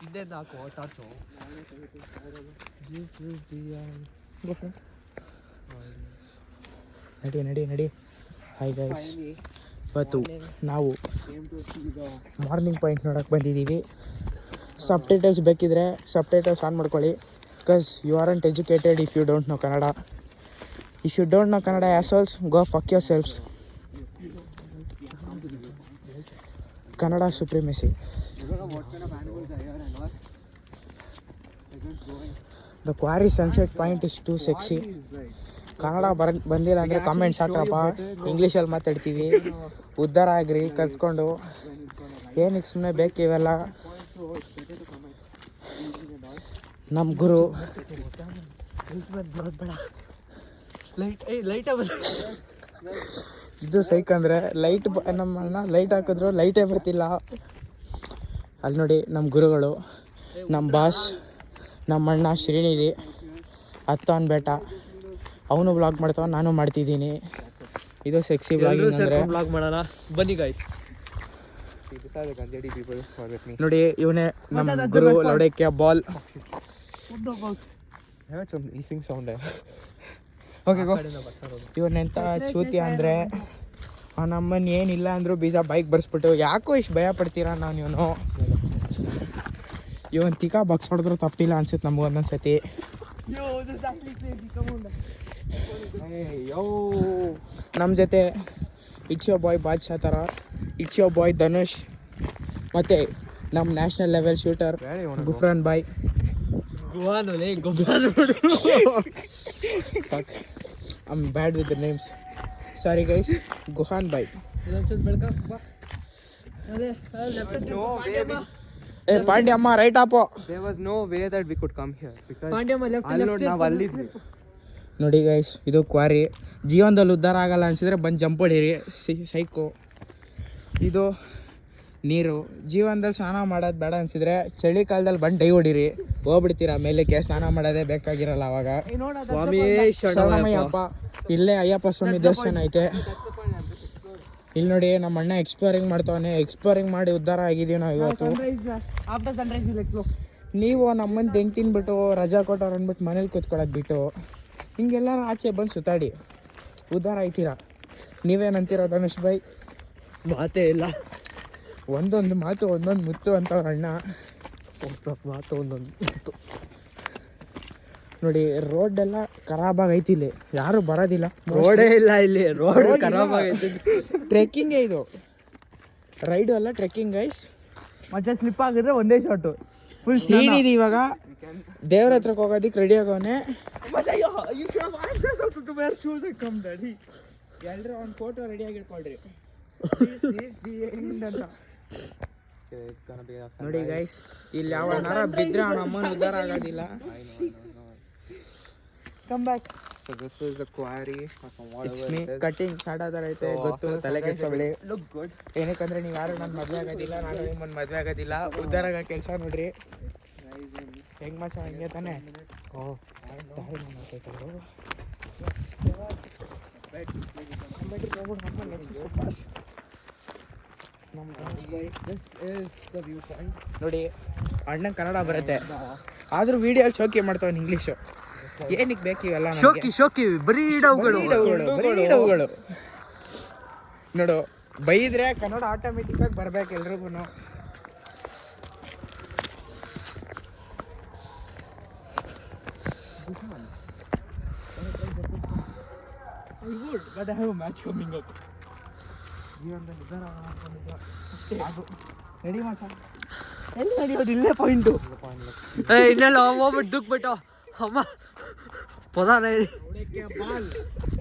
ಇನ್ನೇನು ಹಾಕು ಟಾರ್ಚು. ನಡಿ. ಹಾಯ್ ಗೈಸ್, ಇವತ್ತು ನಾವು ಮಾರ್ನಿಂಗ್ ಪಾಯಿಂಟ್ ನೋಡೋಕೆ ಬಂದಿದ್ದೀವಿ. ಸಬ್ಟೈಟಲ್ಸ್ ಬೇಕಿದ್ರೆ ಸಬ್ಟೈಟಲ್ಸ್ ಆನ್ ಮಾಡ್ಕೊಳ್ಳಿ. Because you aren't educated if you don't know Kannada. If you don't know Kannada assholes, go fuck yourselves. Kannada supremacy. The quarry sunset point is too sexy. Kannada ಬಂದಿಲ್ಲ ಅಂದರೆ comments ಹಾಕ್ರಪ್ಪ, ಇಂಗ್ಲೀಷಲ್ಲಿ ಮಾತಾಡ್ತೀವಿ. ಉದ್ಧಾರ ಆಗ್ರಿ ಕಲ್ತ್ಕೊಂಡು. ಏನಕ್ಕೆ ಸುಮ್ಮನೆ ಬೇಕು ಇವೆಲ್ಲ. ನಮ್ಮ ಗುರು ಇದು ಸೈಕ್ ಅಂದರೆ ಲೈಟ್ ನಮ್ಮ ಅಣ್ಣ ಲೈಟ್ ಹಾಕಿದ್ರು ಲೈಟೇ ಬರ್ತಿಲ್ಲ. ಅಲ್ಲಿ ನೋಡಿ ನಮ್ಮ ಗುರುಗಳು, ನಮ್ಮ ಬಾಸ್, ನಮ್ಮ ಅಣ್ಣ ಶ್ರೀನಿಧಿ ಹತ್ತವನ್ ಬೇಟ. ಅವನು ವ್ಲಾಗ್ ಮಾಡ್ತಾವ, ನಾನು ಮಾಡ್ತಿದ್ದೀನಿ. ಇದು ಸೆಕ್ಸಿ ವ್ಲಾಗಿಂಗ್ ಅಂದರೆ. ವ್ಲಾಗ್ ಮಾಡೋಣ ಬನ್ನಿ ಗೈಸ್. ನೋಡಿ ಇವನೇ ನಮ್ಮ ಗುರು ಲೌಡೇಕ್ಯ ಬಾಲ್. ಇವನೆಂತ ಚೂತಿ ಅಂದರೆ ನಮ್ಮನ್ನ ಏನಿಲ್ಲ ಅಂದರೂ ಬೀಜ ಬೈಕ್ ಬರ್ಸ್ಬಿಟ್ಟು ಯಾಕೋ ಇಷ್ಟು ಭಯ ಪಡ್ತೀರಾ ನಾವು. ಇವನ್ ತಿಕಾ ಬಗ್ಸ್ ಹೊಡೆದ್ರು ತಪ್ಪಿಲ್ಲ ಅನ್ಸುತ್ತೆ ನಮ್ಗೆ ಒಂದೊಂದು ಸತಿ. ನಮ್ಮ ಜೊತೆ ಇಟ್ಸ್ ಯೋರ್ ಬಾಯ್ ಬಾದ್ಶಾ ಥರ, ಇಟ್ಸ್ ಯೋರ್ ಬಾಯ್ ಧನುಷ್, ಮತ್ತು ನಮ್ಮ national level shooter Gufran boy. I'm bad with the names. Sorry guys, Guhan bhai. Hey Pandyamma, right up. There was no way that we could come here because Pandyamma left ನಾವು ಅಲ್ಲಿದ್ವಿ. ನೋಡಿ guys, ಇದು quarry. ಜೀವನದಲ್ಲಿ ಉದ್ಧಾರ ಆಗಲ್ಲ ಅನ್ಸಿದ್ರೆ ಬಂದು jump ಹೊಡೀರಿ, psycho. ಇದು ನೀರು. ಜೀವನದಲ್ಲಿ ಸ್ನಾನ ಮಾಡೋದು ಬೇಡ ಅನ್ಸಿದ್ರೆ ಚಳಿಗಾಲದಲ್ಲಿ ಬಂದು ಡೈ ಹೊಡೀರಿ, ಹೋಗ್ಬಿಡ್ತೀರಾ ಮೇಲಕ್ಕೆ. ಸ್ನಾನ ಮಾಡೋದೇ ಬೇಕಾಗಿರಲ್ಲ ಅವಾಗ. ಸ್ವಾಮಿ ಶರಣಮಯ್ಯಪ್ಪ. ಇಲ್ಲೇ ಅಯ್ಯಪ್ಪ ಸ್ವಾಮಿ ದೇವಸ್ಥಾನ ಐತೆ. ಇಲ್ಲಿ ನೋಡಿ ನಮ್ಮ ಅಣ್ಣ ಎಕ್ಸ್ಪ್ಲೋರಿಂಗ್ ಮಾಡ್ತಾವನೆ. ಎಕ್ಸ್ಪ್ಲೋರಿಂಗ್ ಮಾಡಿ ಉದ್ಧಾರ ಆಗಿದ್ದೀವಿ ನಾವು ಇವತ್ತು. ನೀವು ನಮ್ಮನ್ನು ತೆಂಗ್ ತಿನ್ಬಿಟ್ಟು ರಜಾ ಕೊಟ್ಟವ್ರು ಅಂದ್ಬಿಟ್ಟು ಮನೇಲಿ ಕೂತ್ಕೊಳ್ಳೋದು ಬಿಟ್ಟು ಹಿಂಗೆಲ್ಲರೂ ಆಚೆ ಬಂದು ಸುತ್ತಾಡಿ ಉದ್ಧಾರ ಆಯ್ತೀರಾ. ನೀವೇನಂತೀರ ಧನುಷ್ ಬೈ? ಮಾತೇ ಇಲ್ಲ. ಒಂದೊಂದು ಮಾತು ಒಂದೊಂದು ಮುತ್ತು ಅಂತವ್ರ ಅಣ್ಣ. ಮಾತು ಒಂದೊಂದು ಮುತ್ತು. ನೋಡಿ ರೋಡೆಲ್ಲ ಖರಾಬಾಗಿ ಐತಿ. ಇಲ್ಲಿ ಯಾರು ಬರೋದಿಲ್ಲ, ರೋಡೇ ಇಲ್ಲ ಇಲ್ಲಿ. ರೋಡ್ ಖರಾಬ್ ಆಗೈತಿ. ಟ್ರೆಕ್ಕಿಂಗೇ ಇದು, ರೈಡು ಅಲ್ಲ ಟ್ರೆಕ್ಕಿಂಗ್ ಗೈಸ್. ಮತ್ತೆ ಸ್ಲಿಪ್ ಆಗಿದ್ರೆ ಒಂದೇ ಶಾಟು ಫುಲ್ ಸೀನಿದೆ. ಇವಾಗ ದೇವ್ರ ಹತ್ರಕ್ಕೆ ಹೋಗೋದಕ್ಕೆ ರೆಡಿ ಆಗೋನೆ. ಎಲ್ಲರೂ ಒಂದು ಫೋಟೋ ರೆಡಿ ಆಗಿಟ್ಕೊಳ್ರಿ. ನೋಡಿ ಗೈಸ್, ಇಲ್ಲಿ ಯಾವ ನರ ಬಿದ್ರೆ ನಮ್ಮನ್ನು ಉದ್ಧಾರ ಆಗೋದಿಲ್ಲ. Come back. So this is the quarry. Cutting start ಆದ್ರೆ ಐತೆ ಗೊತ್ತು, ತಲೆ ಕೆಡಿಸ್ಕೊಳ್ಳಿ. ಏನಕ್ಕಂದ್ರೆ ನೀವು ಯಾರು ನನ್ನ ಮದುವೆ ಆಗೋದಿಲ್ಲ, ನಾನು ನಿಮ್ಮನ್ನು ಮದುವೆ ಆಗೋದಿಲ್ಲ. ಉದ್ಧಾರ ಆಗೋ ಕೆಲಸ ನೋಡ್ರಿ ಹೆಂಗ್ ಮಾಸ ಹಂಗೆ ತಾನೆ. ನೋಡಿ ಅಣ್ಣಂಗೆ ಕನ್ನಡ ಬರುತ್ತೆ, ಆದ್ರೂ ವಿಡಿಯೋ ಶೋಕಿ ಮಾಡ್ತಾವ ಇಂಗ್ಲೀಷು. ಏನಕ್ಕೆ ಬೇಕು ಇವೆಲ್ಲ? ಶೋಕಿ ಬರೀ ಡೌಗಳು. ನೋಡು, ಬೈದ್ರೆ ಕನ್ನಡ ಆಟೋಮೆಟಿಕ್ ಆಗಿ ಬರ್ಬೇಕು ಎಲ್ರಿಗೂ. But I have a match coming up. ಎಲ್ಲಿ ನಡೆಯೋದು? ಇಲ್ಲೇ ಪಾಯಿಂಟು. ಇನ್ನೆಲ್ಲ ಹೋಗ್ಬಿಟ್ಟು ದುಕ್ಬಿಟ್ಟು ಅಮ್ಮ ಪದಾರ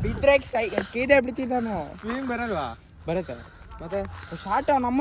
ಬಿದ್ರೆ ಕೀದೆ ಬಿಡ್ತಿದ್ದ ನಾನು. Swimming ಬರಲ್ವಾ? ಬರುತ್ತೆ ಮತ್ತೆ ಶಾರ್ಟ್ ನಮ್ಮನ್ನ